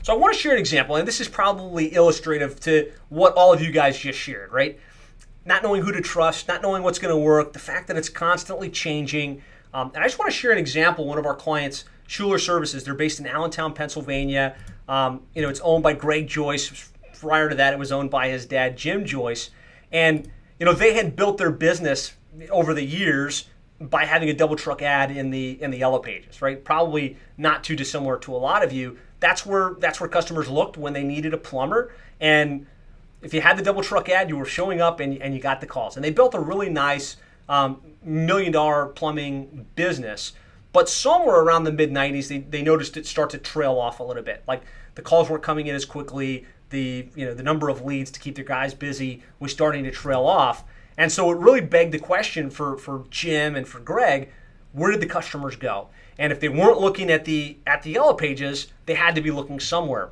So I want to share an example, and this is probably illustrative to what all of you guys just shared, right? Not knowing who to trust, not knowing what's going to work, the fact that it's constantly changing. And I just want to share an example. One of our clients, Schuler Services, they're based in Allentown, Pennsylvania. It's owned by Greg Joyce. Prior to that, it was owned by his dad, Jim Joyce. And, they had built their business over the years by having a double truck ad in the yellow pages, right? Probably not too dissimilar to a lot of you. That's where customers looked when they needed a plumber. And if you had the double truck ad, you were showing up and you got the calls. And they built a really nice $1 million plumbing business. But somewhere around the mid-90s, they noticed it start to trail off a little bit. Like the calls weren't coming in as quickly. The number of leads to keep their guys busy was starting to trail off. And so it really begged the question for Jim and for Greg, where did the customers go? And if they weren't looking at the yellow pages, they had to be looking somewhere.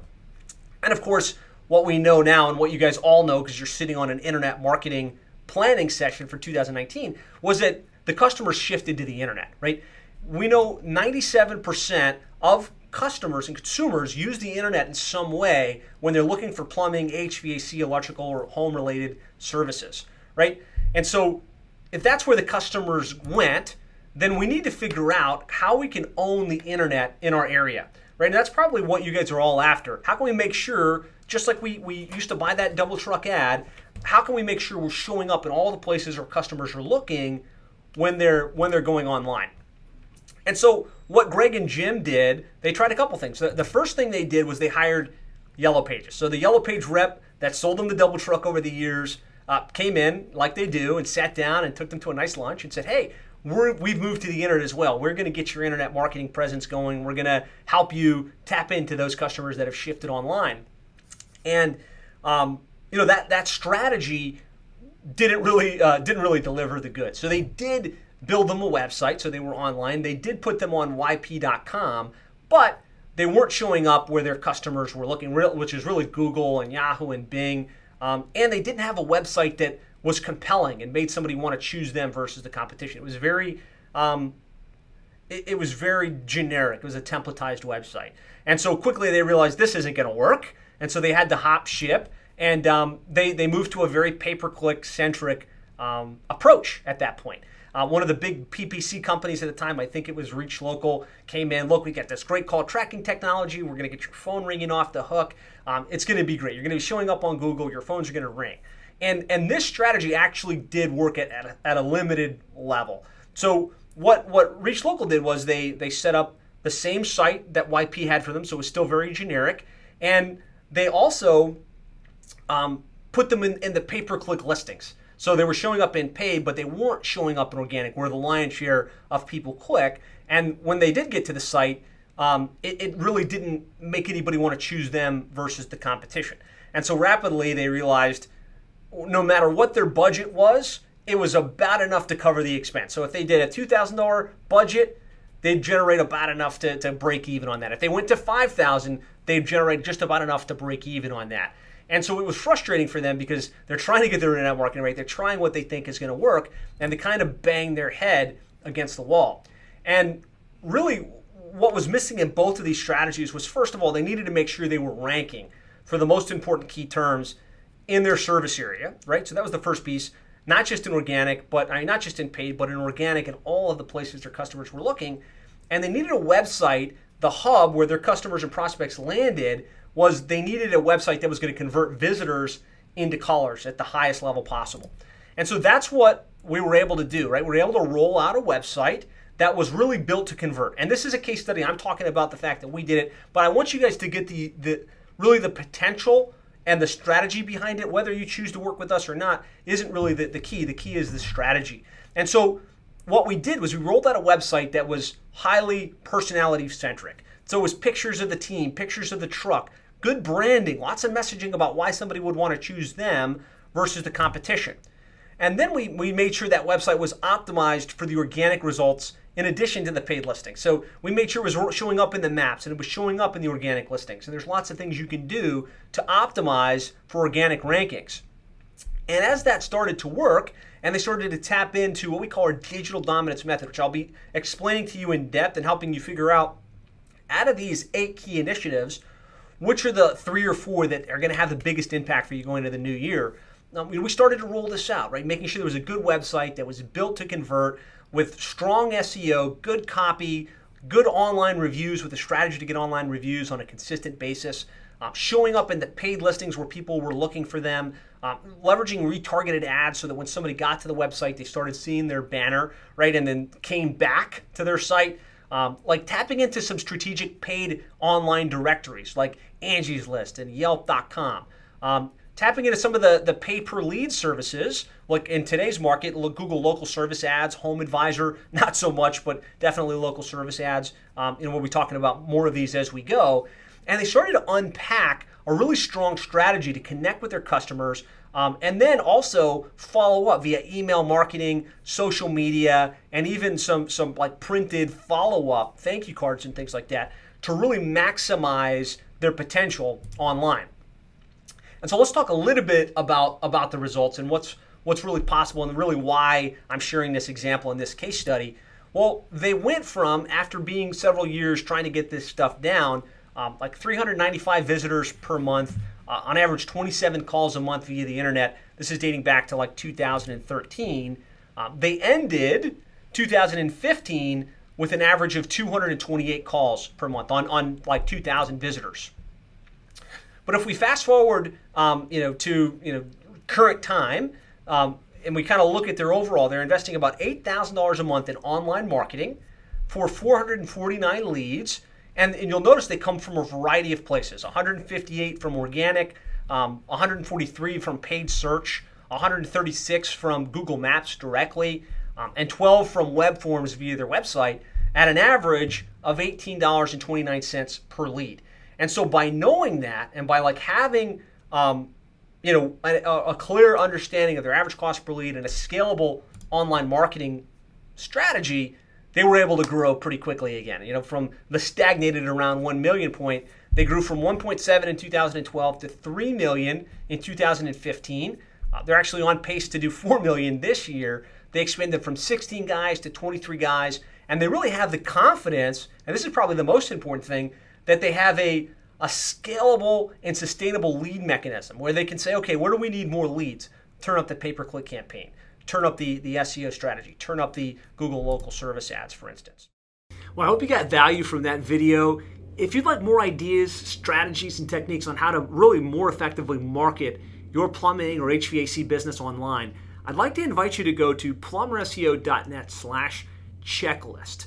And of course, what we know now and what you guys all know because you're sitting on an internet marketing planning session for 2019 was that the customers shifted to the internet, right? We know 97% of customers and consumers use the internet in some way when they're looking for plumbing, HVAC, electrical, or home-related services, right? And so if that's where the customers went, then we need to figure out how we can own the internet in our area, right? And that's probably what you guys are all after. How can we make sure, just like we used to buy that double truck ad, how can we make sure we're showing up in all the places our customers are looking when they're going online? And so what Greg and Jim did, they tried a couple things. The first thing they did was they hired Yellow Pages. So the Yellow Page rep that sold them the double truck over the years came in like they do and sat down and took them to a nice lunch and said, hey, we've moved to the internet as well. We're going to get your internet marketing presence going. We're going to help you tap into those customers that have shifted online. And that strategy didn't really deliver the goods. So they did build them a website, so they were online. They did put them on yp.com, but they weren't showing up where their customers were looking, which is really Google and Yahoo and Bing. And they didn't have a website that was compelling and made somebody want to choose them versus the competition. It was very, it was very generic. It was a templatized website. And so quickly they realized this isn't going to work. And so they had to hop ship, and they moved to a very pay-per-click centric approach at that point. One of the big PPC companies at the time, I think it was Reach Local, came in. Look, we got this great call tracking technology. We're going to get your phone ringing off the hook. It's going to be great. You're going to be showing up on Google. Your phones are going to ring. And this strategy actually did work at a limited level. So what Reach Local did was they set up the same site that YP had for them, so it was still very generic. And they also put them in the pay-per-click listings. So they were showing up in paid, but they weren't showing up in organic, where the lion's share of people click. And when they did get to the site, it really didn't make anybody want to choose them versus the competition. And so rapidly they realized no matter what their budget was, it was about enough to cover the expense. So if they did a $2,000 budget, they'd generate about enough to break even on that. If they went to $5,000, they'd generate just about enough to break even on that. And so it was frustrating for them because they're trying to get their internet marketing right. They're trying what they think is going to work, and they kind of bang their head against the wall. And really what was missing in both of these strategies was, first of all, they needed to make sure they were ranking for the most important key terms in their service area, right? So that was the first piece, not just in organic, not just in paid, but in organic in all of the places their customers were looking. And they needed a website, the hub where their customers and prospects landed, was they needed a website that was going to convert visitors into callers at the highest level possible. And so that's what we were able to do, right? We were able to roll out a website that was really built to convert. And this is a case study. I'm talking about the fact that we did it, but I want you guys to get the potential and the strategy behind it. Whether you choose to work with us or not isn't really the key. The key is the strategy. And so what we did was we rolled out a website that was highly personality centric. So it was pictures of the team, pictures of the truck, good branding, lots of messaging about why somebody would want to choose them versus the competition. And then we made sure that website was optimized for the organic results in addition to the paid listings. So we made sure it was showing up in the maps and it was showing up in the organic listings. And there's lots of things you can do to optimize for organic rankings. And as that started to work, and they started to tap into what we call our digital dominance method, which I'll be explaining to you in depth and helping you figure out of these 8 key initiatives, which are the 3 or 4 that are going to have the biggest impact for you going into the new year, we started to roll this out, right? Making sure there was a good website that was built to convert with strong SEO, good copy, good online reviews with a strategy to get online reviews on a consistent basis, showing up in the paid listings where people were looking for them, leveraging retargeted ads so that when somebody got to the website, they started seeing their banner, right, and then came back to their site. Like tapping into some strategic paid online directories like Angie's List and Yelp.com. Tapping into some of the pay-per-lead services, like in today's market, Google local service ads, Home Advisor, not so much, but definitely local service ads. We'll be talking about more of these as we go. And they started to unpack a really strong strategy to connect with their customers, and then also follow up via email marketing, social media, and even some like printed follow-up thank you cards and things like that to really maximize their potential online. And so let's talk a little bit about the results and what's really possible and really why I'm sharing this example in this case study. Well, they went from, after being several years trying to get this stuff down, like 395 visitors per month, on average 27 calls a month via the internet. This is dating back to like 2013. They ended 2015 with an average of 228 calls per month on like 2,000 visitors. But if we fast forward, to current time, and we kind of look at their overall, they're investing about $8,000 a month in online marketing for 449 leads. And you'll notice they come from a variety of places, 158 from organic, 143 from paid search, 136 from Google Maps directly, and 12 from web forms via their website at an average of $18.29 per lead. And so by knowing that and by like having a clear understanding of their average cost per lead and a scalable online marketing strategy, they were able to grow pretty quickly again. From the stagnated around 1 million point, they grew from 1.7 in 2012 to 3 million in 2015. They're actually on pace to do 4 million this year. They expanded from 16 guys to 23 guys, and they really have the confidence, and this is probably the most important thing, that they have a scalable and sustainable lead mechanism where they can say, okay, where do we need more leads? Turn up the pay-per-click campaign. Turn up the SEO strategy. Turn up the Google local service ads, for instance. Well, I hope you got value from that video. If you'd like more ideas, strategies, and techniques on how to really more effectively market your plumbing or HVAC business online, I'd like to invite you to go to plumberseo.net/checklist.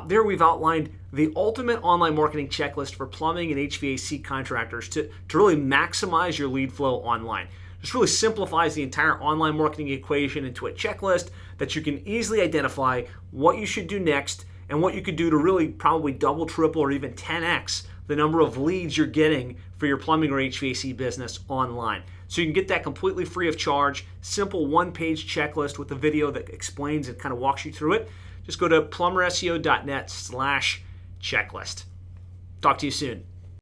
There we've outlined the ultimate online marketing checklist for plumbing and HVAC contractors to really maximize your lead flow online. This really simplifies the entire online marketing equation into a checklist that you can easily identify what you should do next and what you could do to really probably double, triple, or even 10x the number of leads you're getting for your plumbing or HVAC business online. So you can get that completely free of charge, simple one-page checklist with a video that explains and kind of walks you through it. Just go to plumberseo.net/checklist. Talk to you soon.